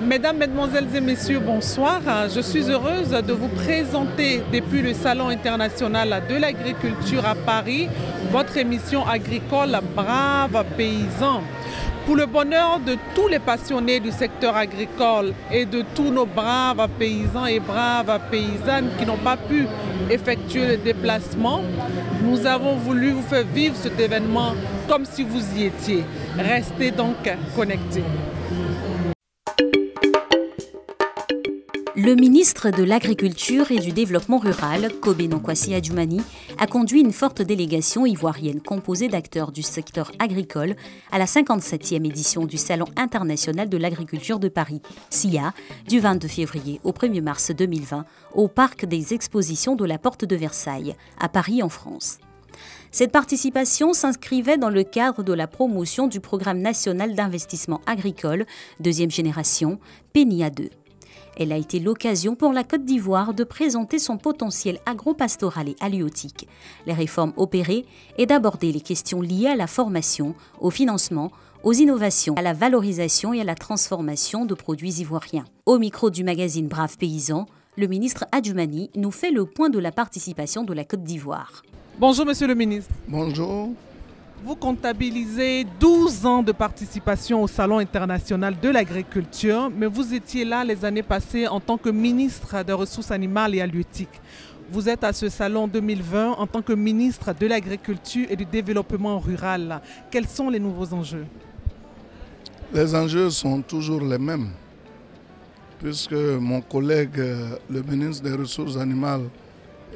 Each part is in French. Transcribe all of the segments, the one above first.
Mesdames, Mesdemoiselles et Messieurs, bonsoir. Je suis heureuse de vous présenter depuis le Salon international de l'agriculture à Paris, votre émission agricole Braves Paysans. Pour le bonheur de tous les passionnés du secteur agricole et de tous nos braves paysans et braves paysannes qui n'ont pas pu effectuer le déplacement, nous avons voulu vous faire vivre cet événement comme si vous y étiez. Restez donc connectés. Le ministre de l'Agriculture et du Développement rural, Kobe Nonkwasi Adjumani, a conduit une forte délégation ivoirienne composée d'acteurs du secteur agricole à la 57e édition du Salon international de l'agriculture de Paris, SIA, du 22 février au 1er mars 2020, au Parc des expositions de la Porte de Versailles, à Paris en France. Cette participation s'inscrivait dans le cadre de la promotion du Programme national d'investissement agricole, deuxième génération, PNIA 2. Elle a été l'occasion pour la Côte d'Ivoire de présenter son potentiel agro-pastoral et halieutique, les réformes opérées et d'aborder les questions liées à la formation, au financement, aux innovations, à la valorisation et à la transformation de produits ivoiriens. Au micro du magazine Braves Paysans, le ministre Adjumani nous fait le point de la participation de la Côte d'Ivoire. Bonjour Monsieur le ministre. Bonjour. Vous comptabilisez 12 ans de participation au Salon international de l'agriculture, mais vous étiez là les années passées en tant que ministre des Ressources animales et halieutiques. Vous êtes à ce salon 2020 en tant que ministre de l'Agriculture et du Développement rural. Quels sont les nouveaux enjeux? Les enjeux sont toujours les mêmes, puisque mon collègue, le ministre des Ressources animales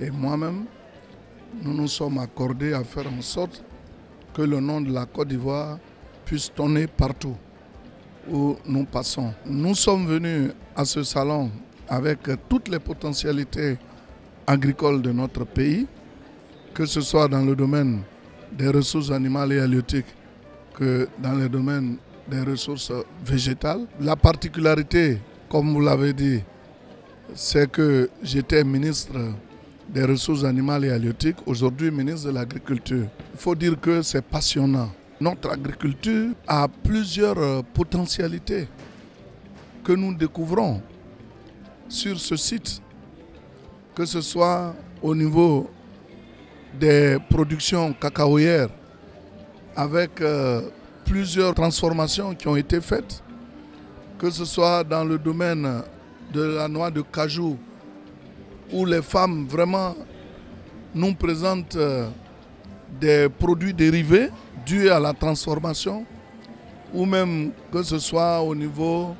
et moi-même, nous nous sommes accordés à faire en sorte que le nom de la Côte d'Ivoire puisse tonner partout où nous passons. Nous sommes venus à ce salon avec toutes les potentialités agricoles de notre pays, que ce soit dans le domaine des ressources animales et halieutiques que dans le domaine des ressources végétales. La particularité, comme vous l'avez dit, c'est que j'étais ministre des ressources animales et halieutiques, aujourd'hui ministre de l'Agriculture. Il faut dire que c'est passionnant. Notre agriculture a plusieurs potentialités que nous découvrons sur ce site, que ce soit au niveau des productions cacaoyères, avec plusieurs transformations qui ont été faites, que ce soit dans le domaine de la noix de cajou, où les femmes vraiment nous présentent des produits dérivés dus à la transformation, ou même que ce soit au niveau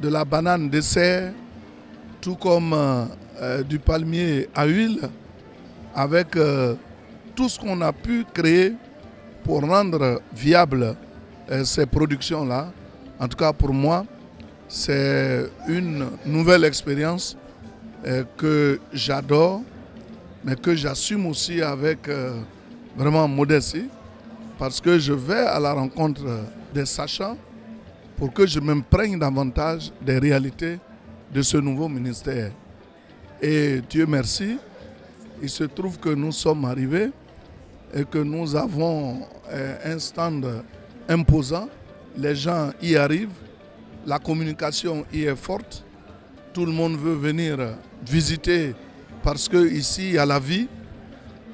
de la banane dessert, tout comme du palmier à huile, avec tout ce qu'on a pu créer pour rendre viable ces productions-là. En tout cas pour moi, c'est une nouvelle expérience que j'adore, mais que j'assume aussi avec vraiment modestie, parce que je vais à la rencontre des sachants pour que je m'imprègne davantage des réalités de ce nouveau ministère. Et Dieu merci, il se trouve que nous sommes arrivés et que nous avons un stand imposant. Les gens y arrivent, la communication y est forte. Tout le monde veut venir visiter parce qu'ici, il y a la vie.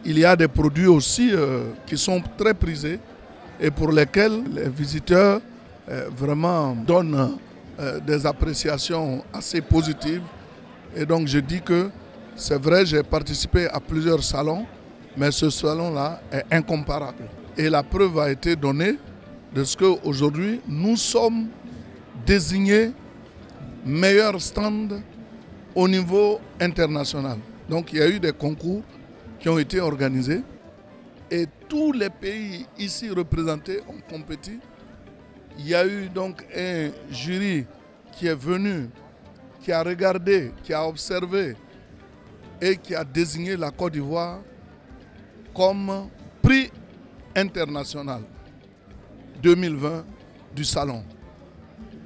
Il y a des produits aussi qui sont très prisés et pour lesquels les visiteurs vraiment donnent des appréciations assez positives. Et donc je dis que c'est vrai, j'ai participé à plusieurs salons, mais ce salon-là est incomparable. Et la preuve a été donnée de ce qu'aujourd'hui, nous sommes désignés meilleur stand au niveau international. Donc il y a eu des concours qui ont été organisés et tous les pays ici représentés ont compétit. Il y a eu donc un jury qui est venu, qui a regardé, qui a observé et qui a désigné la Côte d'Ivoire comme prix international 2020 du salon.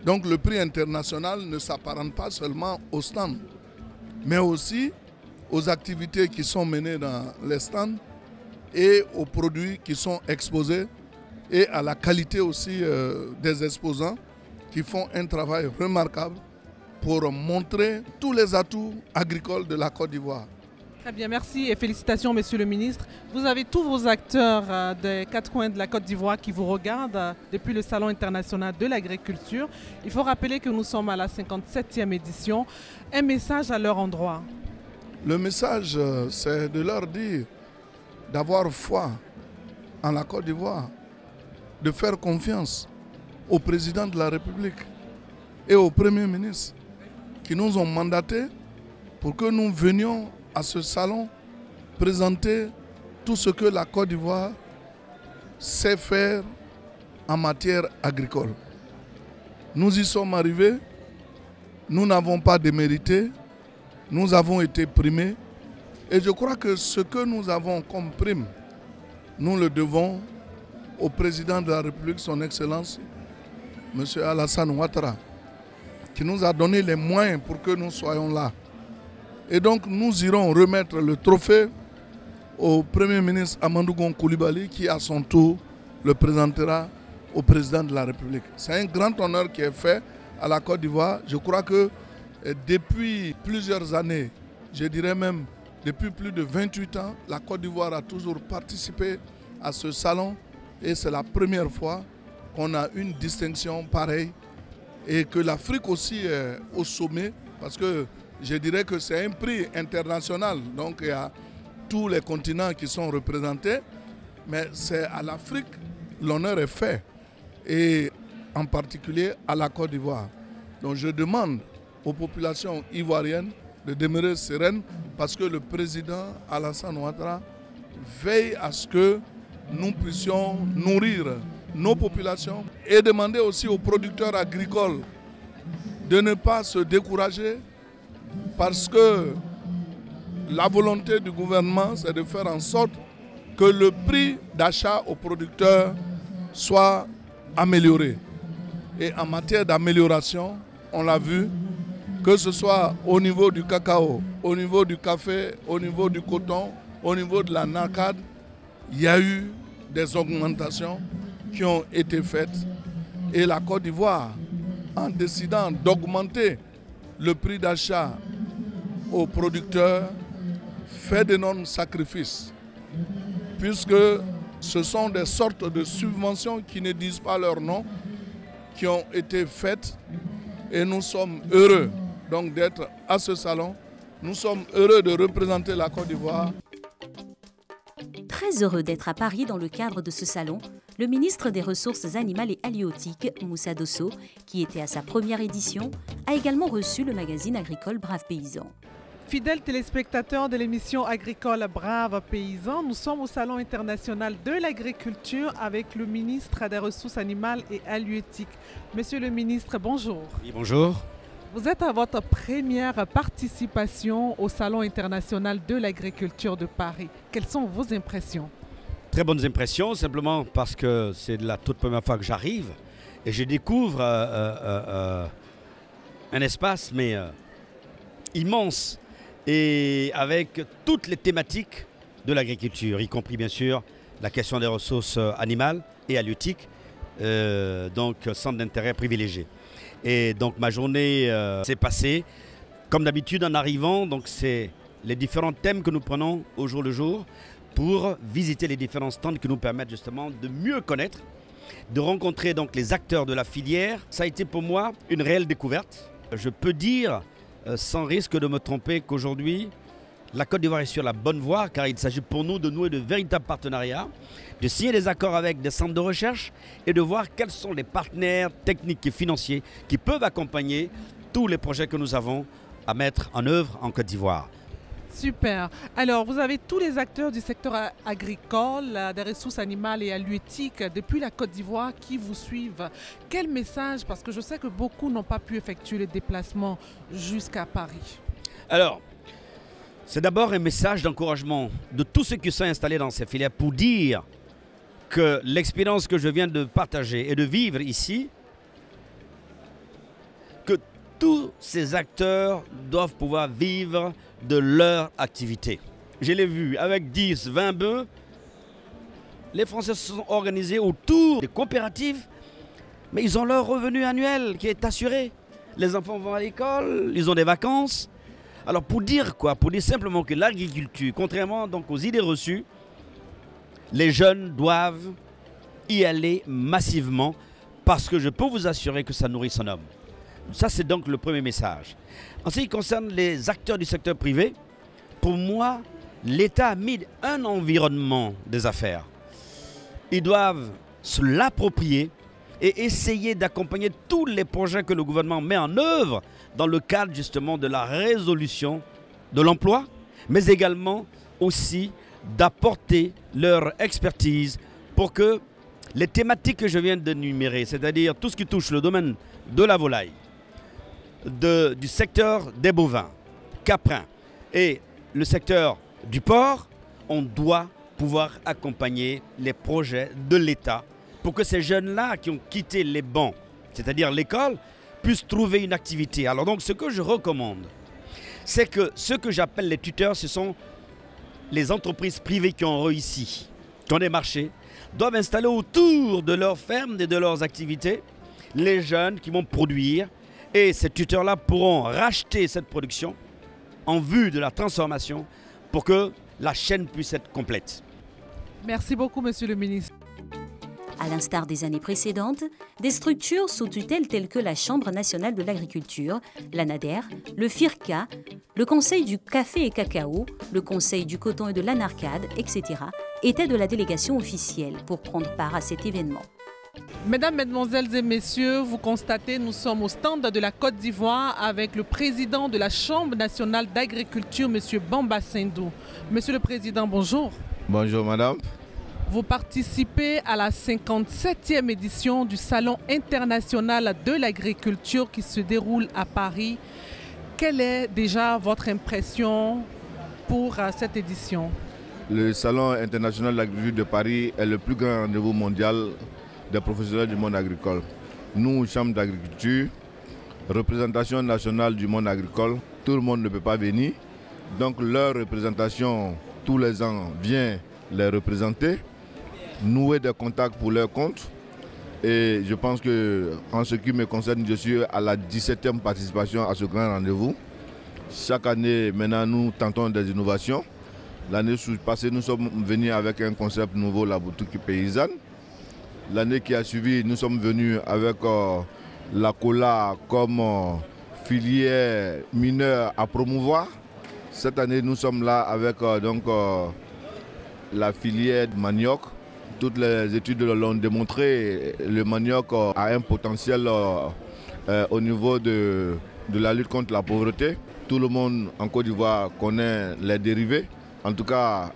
Donc le prix international ne s'apparente pas seulement au stand, mais aussi aux activités qui sont menées dans les stands et aux produits qui sont exposés et à la qualité aussi des exposants qui font un travail remarquable pour montrer tous les atouts agricoles de la Côte d'Ivoire. Très bien, merci et félicitations, Monsieur le ministre. Vous avez tous vos acteurs des quatre coins de la Côte d'Ivoire qui vous regardent depuis le Salon international de l'agriculture. Il faut rappeler que nous sommes à la 57e édition. Un message à leur endroit. Le message, c'est de leur dire d'avoir foi en la Côte d'Ivoire, de faire confiance au président de la République et au Premier ministre qui nous ont mandatés pour que nous venions à ce salon présenter tout ce que la Côte d'Ivoire sait faire en matière agricole. Nous y sommes arrivés, nous n'avons pas démérité, nous avons été primés et je crois que ce que nous avons comme prime, nous le devons au président de la République, son Excellence, M. Alassane Ouattara, qui nous a donné les moyens pour que nous soyons là. Et donc nous irons remettre le trophée au Premier ministre Amadou Gon Coulibaly qui à son tour le présentera au président de la République. C'est un grand honneur qui est fait à la Côte d'Ivoire. Je crois que depuis plusieurs années, je dirais même depuis plus de 28 ans, la Côte d'Ivoire a toujours participé à ce salon et c'est la première fois qu'on a une distinction pareille et que l'Afrique aussi est au sommet parce que je dirais que c'est un prix international, donc il y a tous les continents qui sont représentés, mais c'est à l'Afrique l'honneur est fait, et en particulier à la Côte d'Ivoire. Donc je demande aux populations ivoiriennes de demeurer sereines parce que le président Alassane Ouattara veille à ce que nous puissions nourrir nos populations et demander aussi aux producteurs agricoles de ne pas se décourager parce que la volonté du gouvernement, c'est de faire en sorte que le prix d'achat aux producteurs soit amélioré. Et en matière d'amélioration, on l'a vu, que ce soit au niveau du cacao, au niveau du café, au niveau du coton, au niveau de la nacade, il y a eu des augmentations qui ont été faites. Et la Côte d'Ivoire, en décidant d'augmenter le prix d'achat aux producteurs, fait d'énormes sacrifices, puisque ce sont des sortes de subventions qui ne disent pas leur nom, qui ont été faites, et nous sommes heureux donc d'être à ce salon. Nous sommes heureux de représenter la Côte d'Ivoire. Très heureux d'être à Paris dans le cadre de ce salon, le ministre des Ressources animales et halieutiques, Moussa Dosso, qui était à sa première édition, a également reçu le magazine agricole Brave Paysan. Fidèles téléspectateurs de l'émission agricole Brave Paysan, nous sommes au Salon international de l'agriculture avec le ministre des Ressources animales et halieutiques. Monsieur le ministre, bonjour. Oui, bonjour. Vous êtes à votre première participation au Salon international de l'agriculture de Paris. Quelles sont vos impressions? Très bonnes impressions, simplement parce que c'est la toute première fois que j'arrive et je découvre un espace immense et avec toutes les thématiques de l'agriculture, y compris bien sûr la question des ressources animales et halieutiques, donc centre d'intérêt privilégié. Et donc ma journée s'est passée comme d'habitude en arrivant, donc c'est les différents thèmes que nous prenons au jour le jour pour visiter les différents stands qui nous permettent justement de mieux connaître, de rencontrer donc les acteurs de la filière. Ça a été pour moi une réelle découverte. Je peux dire, sans risque de me tromper, qu'aujourd'hui, la Côte d'Ivoire est sur la bonne voie car il s'agit pour nous de nouer de véritables partenariats, de signer des accords avec des centres de recherche et de voir quels sont les partenaires techniques et financiers qui peuvent accompagner tous les projets que nous avons à mettre en œuvre en Côte d'Ivoire. Super. Alors, vous avez tous les acteurs du secteur agricole, des ressources animales et halieutiques depuis la Côte d'Ivoire qui vous suivent. Quel message, parce que je sais que beaucoup n'ont pas pu effectuer le déplacement jusqu'à Paris. Alors, c'est d'abord un message d'encouragement de tous ceux qui sont installés dans ces filières pour dire que l'expérience que je viens de partager et de vivre ici, que tous ces acteurs doivent pouvoir vivre de leur activité. Je l'ai vu avec 10, 20 bœufs. Les Français se sont organisés autour des coopératives, mais ils ont leur revenu annuel qui est assuré. les enfants vont à l'école, ils ont des vacances. Alors pour dire quoi? Pour dire simplement que l'agriculture, contrairement donc aux idées reçues, les jeunes doivent y aller massivement parce que je peux vous assurer que ça nourrit son homme. Ça, c'est donc le premier message. En ce qui concerne les acteurs du secteur privé, pour moi, l'État a mis un environnement des affaires. Ils doivent se l'approprier et essayer d'accompagner tous les projets que le gouvernement met en œuvre dans le cadre justement de la résolution de l'emploi, mais également aussi d'apporter leur expertise pour que les thématiques que je viens d'énumérer, c'est-à-dire tout ce qui touche le domaine de la volaille, du secteur des bovins, caprins et le secteur du porc, on doit pouvoir accompagner les projets de l'État pour que ces jeunes-là qui ont quitté les bancs, c'est-à-dire l'école, puissent trouver une activité. Alors donc ce que je recommande, c'est que ce que j'appelle les tuteurs, ce sont les entreprises privées qui ont réussi, qui ont des marchés, doivent installer autour de leurs fermes et de leurs activités les jeunes qui vont produire. Et ces tuteurs-là pourront racheter cette production en vue de la transformation pour que la chaîne puisse être complète. Merci beaucoup, Monsieur le ministre. À l'instar des années précédentes, des structures sous tutelle telles que la Chambre nationale de l'agriculture, l'ANADER, le FIRCA, le Conseil du café et cacao, le Conseil du coton et de l'anarcade, etc., étaient de la délégation officielle pour prendre part à cet événement. Mesdames, Mesdemoiselles et Messieurs, vous constatez, nous sommes au stand de la Côte d'Ivoire avec le président de la Chambre nationale d'agriculture, M. Bamba Sindou. Monsieur le Président, bonjour. Bonjour Madame. Vous participez à la 57e édition du Salon international de l'agriculture qui se déroule à Paris. Quelle est déjà votre impression pour cette édition? Le Salon international de l'agriculture de Paris est le plus grand rendez-vous mondial des professionnels du monde agricole. Nous, Chambre d'agriculture, représentation nationale du monde agricole, tout le monde ne peut pas venir. Donc leur représentation, tous les ans, vient les représenter, nouer des contacts pour leur compte. Et je pense que, en ce qui me concerne, je suis à la 17e participation à ce grand rendez-vous. Chaque année, maintenant, nous tentons des innovations. L'année passée, nous sommes venus avec un concept nouveau, la boutique paysanne. L'année qui a suivi, nous sommes venus avec la cola comme filière mineure à promouvoir. Cette année, nous sommes là avec la filière de manioc. Toutes les études l'ont démontré, le manioc a un potentiel au niveau de la lutte contre la pauvreté. Tout le monde en Côte d'Ivoire connaît les dérivés. En tout cas,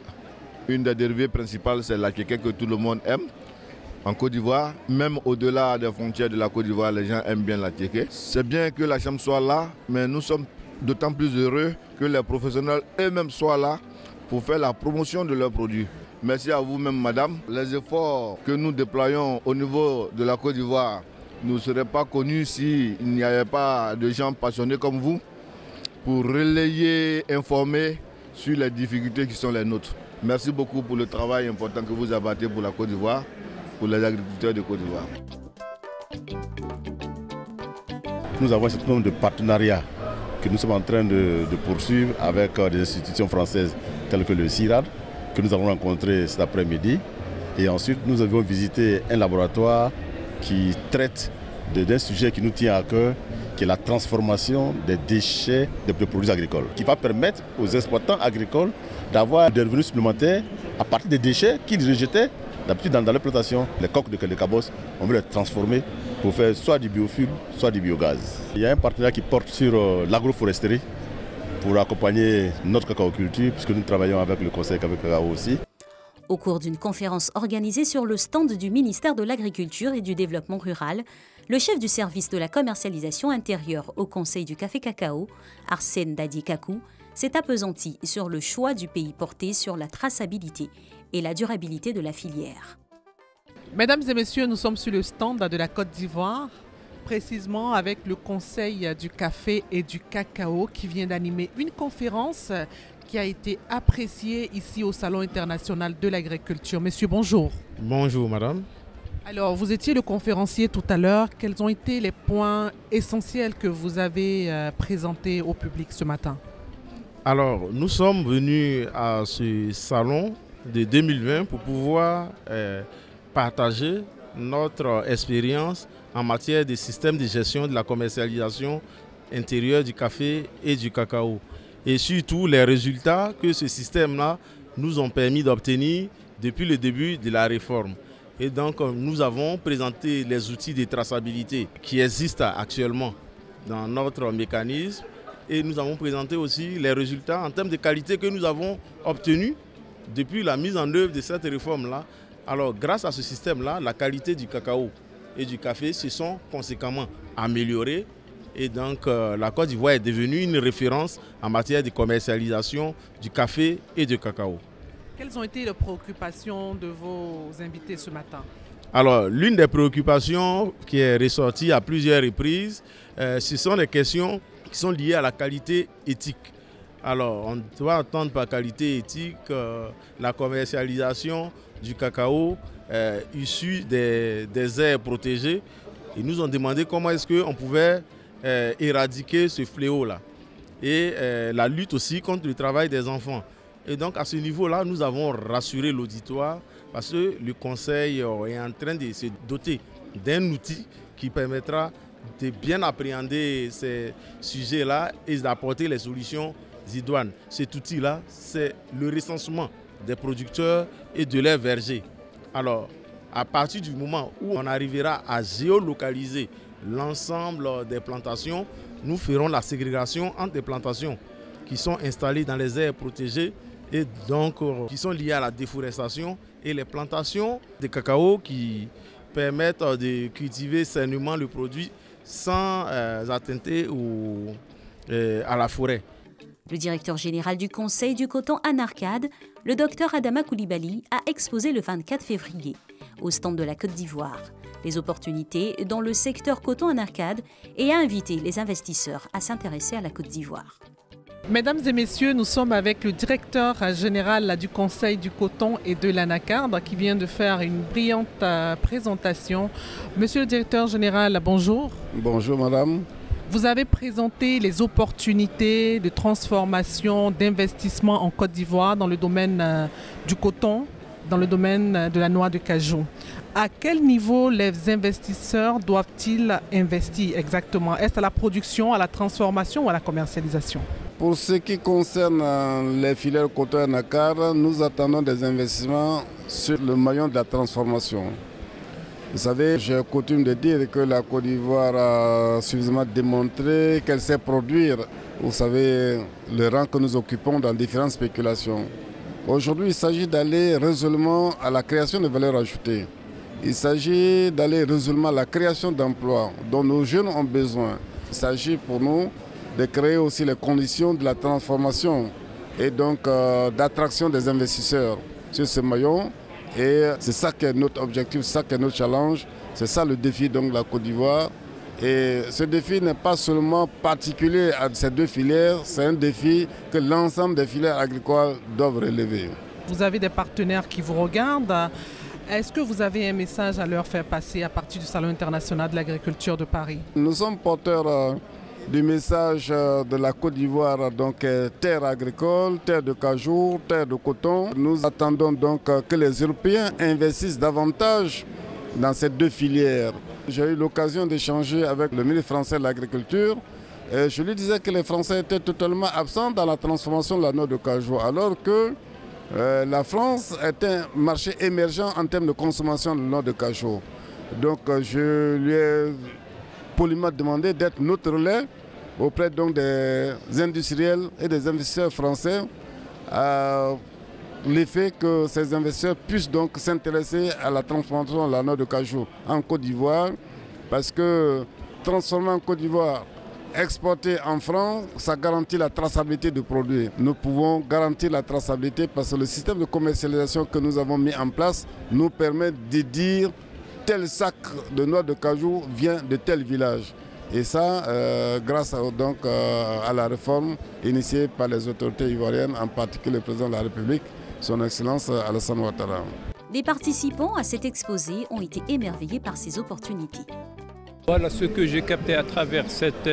une des dérivés principales, c'est la kéké que tout le monde aime. En Côte d'Ivoire, même au-delà des frontières de la Côte d'Ivoire, les gens aiment bien la kéké. C'est bien que la Chambre soit là, mais nous sommes d'autant plus heureux que les professionnels eux-mêmes soient là pour faire la promotion de leurs produits. Merci à vous-même, madame. Les efforts que nous déployons au niveau de la Côte d'Ivoire ne seraient pas connus s'il n'y avait pas de gens passionnés comme vous pour relayer, informer sur les difficultés qui sont les nôtres. Merci beaucoup pour le travail important que vous abattez pour la Côte d'Ivoire, pour les agriculteurs de Côte d'Ivoire. Nous avons un certain nombre de partenariats que nous sommes en train de poursuivre avec des institutions françaises telles que le CIRAD, que nous avons rencontré cet après-midi. Et ensuite, nous avons visité un laboratoire qui traite d'un sujet qui nous tient à cœur, qui est la transformation des déchets de produits agricoles, qui va permettre aux exploitants agricoles d'avoir des revenus supplémentaires à partir des déchets qu'ils rejetaient d'habitude dans leur plantation. Les coques de cabosses, on veut les transformer pour faire soit du biofuel, soit du biogaz. Il y a un partenariat qui porte sur l'agroforesterie pour accompagner notre cacaoculture, puisque nous travaillons avec le Conseil Cacao aussi. Au cours d'une conférence organisée sur le stand du ministère de l'Agriculture et du Développement rural, le chef du service de la commercialisation intérieure au Conseil du café cacao, Arsène Dadi-Kakou, s'est appesanti sur le choix du pays porté sur la traçabilité et la durabilité de la filière. Mesdames et messieurs, nous sommes sur le stand de la Côte d'Ivoire, précisément avec le Conseil du café et du cacao qui vient d'animer une conférence qui a été appréciée ici au Salon international de l'agriculture. Monsieur, bonjour. Bonjour, madame. Alors, vous étiez le conférencier tout à l'heure. Quels ont été les points essentiels que vous avez présentés au public ce matin? Alors, nous sommes venus à ce salon de 2020 pour pouvoir partager notre expérience en matière de système de gestion de la commercialisation intérieure du café et du cacao. Et surtout les résultats que ce système-là nous ont permis d'obtenir depuis le début de la réforme. Et donc nous avons présenté les outils de traçabilité qui existent actuellement dans notre mécanisme et nous avons présenté aussi les résultats en termes de qualité que nous avons obtenus depuis la mise en œuvre de cette réforme-là. Alors grâce à ce système-là, la qualité du cacao et du café se sont conséquemment améliorées. Et donc la Côte d'Ivoire est devenue une référence en matière de commercialisation du café et du cacao. Quelles ont été les préoccupations de vos invités ce matin? Alors l'une des préoccupations qui est ressortie à plusieurs reprises, ce sont les questions qui sont liées à la qualité éthique. Alors on doit entendre par qualité éthique la commercialisation du cacao issu des aires protégées. Ils nous ont demandé comment est-ce qu'on pouvait éradiquer ce fléau-là et la lutte aussi contre le travail des enfants. Et donc à ce niveau-là, nous avons rassuré l'auditoire parce que le Conseil est en train de se doter d'un outil qui permettra de bien appréhender ces sujets-là et d'apporter les solutions idoines. Cet outil-là, c'est le recensement des producteurs et de leurs vergers. Alors, à partir du moment où on arrivera à géolocaliser l'ensemble des plantations, nous ferons la ségrégation entre les plantations qui sont installées dans les aires protégées et donc qui sont liées à la déforestation et les plantations de cacao qui permettent de cultiver sainement le produit sans attenter à la forêt. Le directeur général du Conseil du coton Anarcade, le docteur Adama Koulibaly, a exposé le 24 février au stand de la Côte d'Ivoire les opportunités dans le secteur coton Anarcade et a invité les investisseurs à s'intéresser à la Côte d'Ivoire. Mesdames et messieurs, nous sommes avec le directeur général du Conseil du coton et de l'Anacarde qui vient de faire une brillante présentation. Monsieur le directeur général, bonjour. Bonjour madame. Vous avez présenté les opportunités de transformation, d'investissement en Côte d'Ivoire dans le domaine du coton, dans le domaine de la noix de cajou. À quel niveau les investisseurs doivent-ils investir exactement? Est-ce à la production, à la transformation ou à la commercialisation? Pour ce qui concerne les filières coton anacarde, nous attendons des investissements sur le maillon de la transformation. Vous savez, j'ai coutume de dire que la Côte d'Ivoire a suffisamment démontré qu'elle sait produire. Vous savez, le rang que nous occupons dans différentes spéculations. Aujourd'hui, il s'agit d'aller résolument à la création de valeur ajoutée. Il s'agit d'aller résolument à la création d'emplois dont nos jeunes ont besoin. Il s'agit pour nous de créer aussi les conditions de la transformation et donc d'attraction des investisseurs sur ce maillon. Et c'est ça qui est notre objectif, c'est ça qui est notre challenge, c'est ça le défi donc, de la Côte d'Ivoire. Et ce défi n'est pas seulement particulier à ces deux filières, c'est un défi que l'ensemble des filières agricoles doivent relever. Vous avez des partenaires qui vous regardent. Est-ce que vous avez un message à leur faire passer à partir du Salon international de l'agriculture de Paris? Nous sommes porteurs du message de la Côte d'Ivoire, donc terre agricole, terre de cajou, terre de coton. Nous attendons donc que les Européens investissent davantage dans ces deux filières. J'ai eu l'occasion d'échanger avec le ministre français de l'Agriculture et je lui disais que les Français étaient totalement absents dans la transformation de la noix de cajou, alors que la France est un marché émergent en termes de consommation de noix de cajou. Donc je lui ai poliment demandé d'être notre relais auprès donc des industriels et des investisseurs français à l'effet que ces investisseurs puissent donc s'intéresser à la transformation de la noix de cajou en Côte d'Ivoire, parce que transformer en Côte d'Ivoire, exporter en France, ça garantit la traçabilité du produit. Nous pouvons garantir la traçabilité parce que le système de commercialisation que nous avons mis en place nous permet de dire tel sac de noix de cajou vient de tel village. Et ça, grâce donc, à la réforme initiée par les autorités ivoiriennes, en particulier le président de la République, son Excellence Alassane Ouattara. Les participants à cet exposé ont été émerveillés par ces opportunités. Voilà ce que j'ai capté à travers cette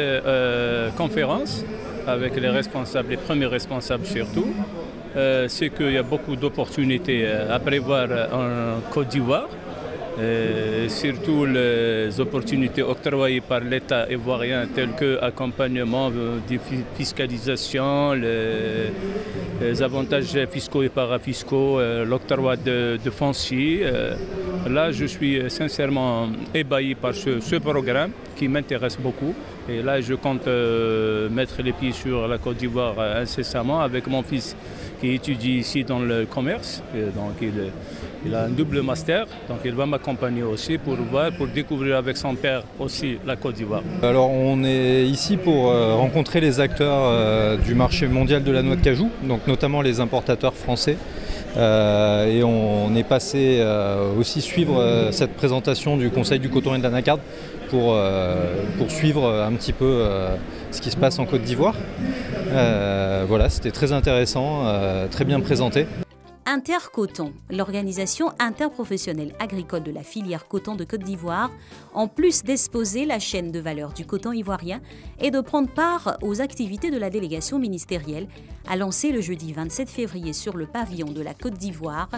conférence avec les responsables, les premiers responsables surtout. C'est qu'il y a beaucoup d'opportunités à prévoir en Côte d'Ivoire. Surtout les opportunités octroyées par l'État ivoirien telles que l'accompagnement des fiscalisations, les avantages fiscaux et parafiscaux, l'octroi de foncier. Là, je suis sincèrement ébahi par ce programme qui m'intéresse beaucoup. Et là, je compte mettre les pieds sur la Côte d'Ivoire incessamment avec mon fils qui étudie ici dans le commerce. Donc, il a un double master, donc il va m'accompagner aussi pour découvrir avec son père aussi la Côte d'Ivoire. Alors on est ici pour rencontrer les acteurs du marché mondial de la noix de cajou, donc notamment les importateurs français. Et on est passé aussi suivre cette présentation du Conseil du coton et de l'anacarde pour suivre un petit peu ce qui se passe en Côte d'Ivoire. Voilà, c'était très intéressant, très bien présenté. Intercoton, l'organisation interprofessionnelle agricole de la filière coton de Côte d'Ivoire, en plus d'exposer la chaîne de valeur du coton ivoirien et de prendre part aux activités de la délégation ministérielle, a lancé le jeudi 27 février sur le pavillon de la Côte d'Ivoire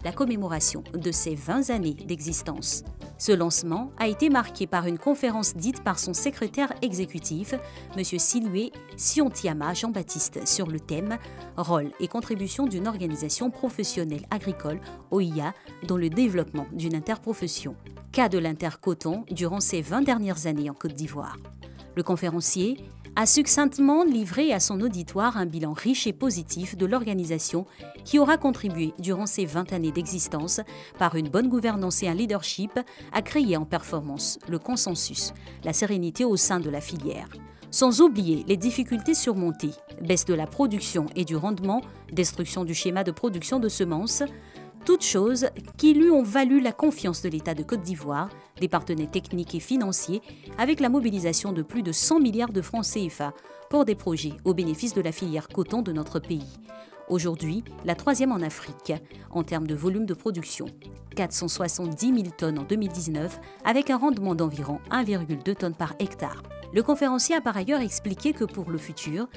la commémoration de ses 20 années d'existence. Ce lancement a été marqué par une conférence dite par son secrétaire exécutif, M. Siloué Siontiama Jean-Baptiste, sur le thème « Rôle et contribution d'une organisation professionnelle agricole, OIA, dans le développement d'une interprofession ». Cas de l'intercoton durant ces 20 dernières années en Côte d'Ivoire. Le conférencier a succinctement livré à son auditoire un bilan riche et positif de l'organisation qui aura contribué durant ces 20 années d'existence par une bonne gouvernance et un leadership à créer en performance le consensus, la sérénité au sein de la filière. Sans oublier les difficultés surmontées, baisse de la production et du rendement, destruction du schéma de production de semences, toutes choses qui lui ont valu la confiance de l'État de Côte d'Ivoire, des partenaires techniques et financiers, avec la mobilisation de plus de 100 milliards de francs CFA pour des projets au bénéfice de la filière coton de notre pays. Aujourd'hui, la troisième en Afrique en termes de volume de production. 470 000 tonnes en 2019, avec un rendement d'environ 1,2 tonnes par hectare. Le conférencier a par ailleurs expliqué que pour le futur,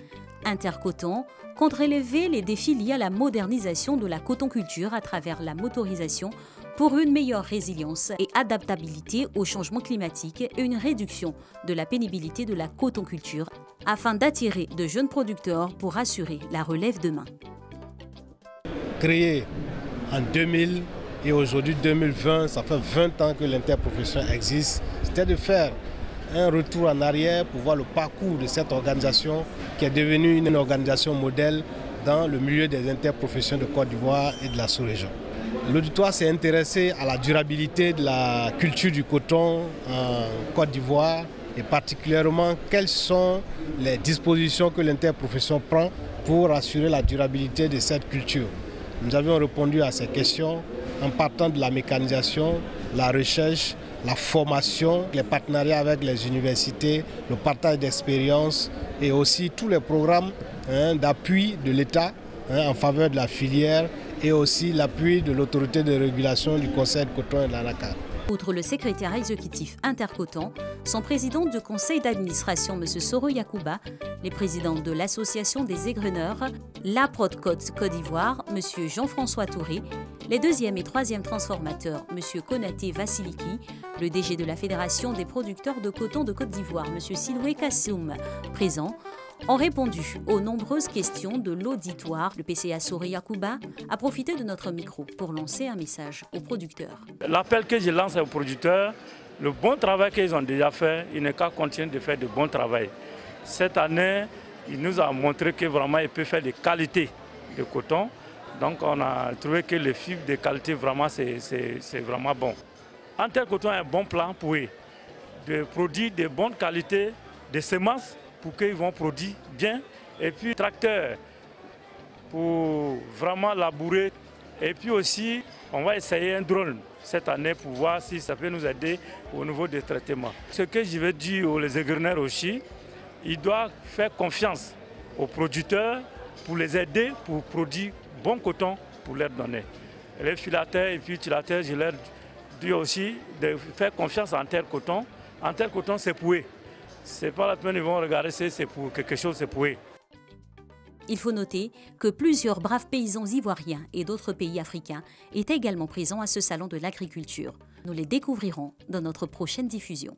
Intercoton compte relever les défis liés à la modernisation de la cotonculture à travers la motorisation pour une meilleure résilience et adaptabilité au changement climatique et une réduction de la pénibilité de la cotonculture afin d'attirer de jeunes producteurs pour assurer la relève demain. Créé en 2000 et aujourd'hui 2020, ça fait 20 ans que l'interprofession existe, c'était de faire un retour en arrière pour voir le parcours de cette organisation qui est devenue une organisation modèle dans le milieu des interprofessions de Côte d'Ivoire et de la sous-région. L'auditoire s'est intéressé à la durabilité de la culture du coton en Côte d'Ivoire et particulièrement quelles sont les dispositions que l'interprofession prend pour assurer la durabilité de cette culture. Nous avions répondu à ces questions en partant de la mécanisation, la recherche, la formation, les partenariats avec les universités, le partage d'expériences et aussi tous les programmes d'appui de l'État en faveur de la filière et aussi l'appui de l'autorité de régulation du Conseil de coton et de l'anacarde. Outre le secrétaire exécutif Intercoton, son président du conseil d'administration, M. Soro Yakouba, les présidents de l'association des égreneurs, la Prodcote Côte d'Ivoire, M. Jean-François Touré, les deuxième et troisième transformateurs, M. Konaté Vassiliki, le DG de la Fédération des producteurs de coton de Côte d'Ivoire, M. Siloué Kassoum, présents, ont répondu aux nombreuses questions de l'auditoire. Le PCA Soro Yakouba a profité de notre micro pour lancer un message aux producteurs. L'appel que je lance aux producteurs, le bon travail qu'ils ont déjà fait, il n'est qu'à continuer de faire de bon travail. Cette année, il nous a montré que vraiment il peut faire des qualités de coton. Donc on a trouvé que les fibres de qualité, vraiment, c'est vraiment bon. Intercoton a un bon plan pour eux, de produire de bonnes qualités de semences pour qu'ils vont produire bien. Et puis tracteur pour vraiment labourer. Et puis aussi, on va essayer un drone cette année pour voir si ça peut nous aider au niveau des traitements. Ce que je veux dire aux égreneurs aussi, ils doivent faire confiance aux producteurs pour les aider pour produire bon coton pour leur donner. Les filateurs et puis utilisateurs, je leur dis aussi de faire confiance en Terre Coton. En Terre Coton, c'est poué. C'est pas la peine, ils vont regarder si c'est pour quelque chose, c'est poué. Il faut noter que plusieurs braves paysans ivoiriens et d'autres pays africains étaient également présents à ce salon de l'agriculture. Nous les découvrirons dans notre prochaine diffusion.